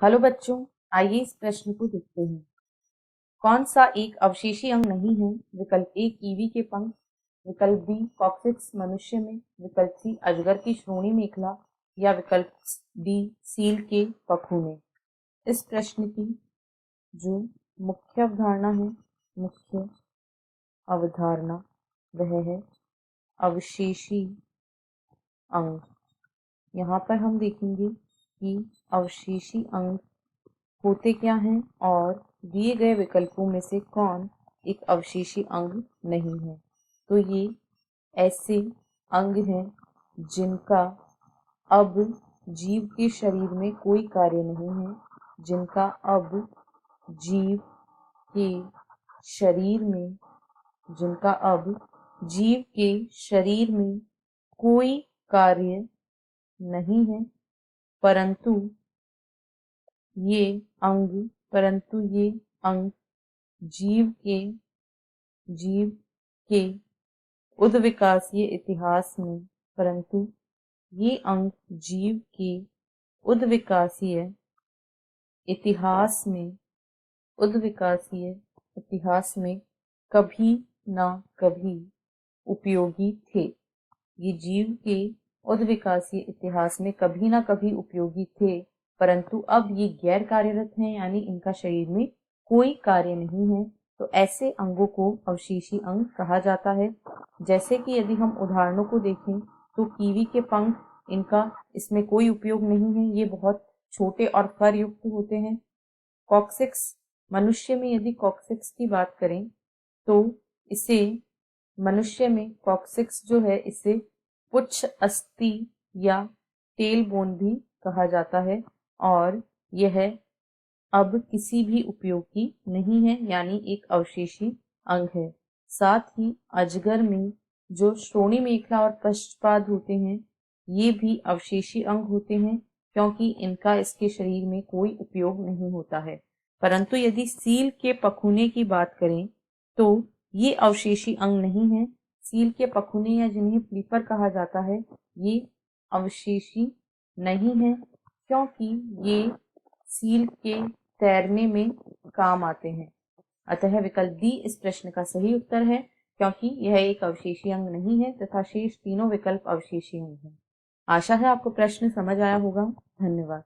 Hello बच्चों, आइए इस प्रश्न को देखते हैं। कौन सा एक अवशेषी अंग नहीं है? विकल्प ए कीवी के पंख, विकल्प बी कॉक्सिक्स मनुष्य में, विकल्प सी अजगर की श्रोणि मेखला या विकल्प डी सील के पखूने। इस प्रश्न की जो मुख्य अवधारणा वह है अवशेषी अंग। यहाँ पर हम देखेंगे कि अवशेषी अंग होते क्या हैं और दिए गए विकल्पों में से कौन एक अवशेषी अंग नहीं है। तो ये ऐसे अंग हैं जिनका अब जीव के शरीर में कोई कार्य नहीं है, जिनका अब जीव के शरीर में कोई कार्य नहीं है, परंतु ये अंग जीव के उद्विकासीय इतिहास में कभी ना कभी उपयोगी थे। ये जीव के उद्विकासीय इतिहास में कभी ना कभी उपयोगी थे, परंतु अब ये गैर कार्यरत हैं, यानी इनका शरीर में कोई कार्य नहीं है। तो ऐसे अंगों को अवशेषी अंग कहा जाता है। जैसे कि यदि हम उदाहरणों को देखें तो कीवी के पंख, इसमें कोई उपयोग नहीं है, ये बहुत छोटे और फर युक्त होते हैं। कॉक्सिक्स, मनुष्य में यदि कॉक्सिक्स की बात करें तो इसे मनुष्य में कॉक्सिक्स जो है इसे पुच्छ अस्थि या टेल बोन भी कहा जाता है और यह अब किसी भी उपयोग की नहीं है, यानी एक अवशेषी अंग है। साथ ही अजगर में जो श्रोणि मेखला और पश्चपाद होते हैं, ये भी अवशेषी अंग होते हैं, क्योंकि इनका इसके शरीर में कोई उपयोग नहीं होता है। परंतु यदि सील के पखूने की बात करें तो ये अवशेषी अंग नहीं है। सील के पखूने या जिन्हें फ्लीपर कहा जाता है, ये अवशेषी नहीं है, क्योंकि ये सील के तैरने में काम आते हैं। अतः विकल्प डी इस प्रश्न का सही उत्तर है, क्योंकि यह एक अवशेषी अंग नहीं है तथा शेष तीनों विकल्प अवशेषी अंग हैं। आशा है आपको प्रश्न समझ आया होगा। धन्यवाद।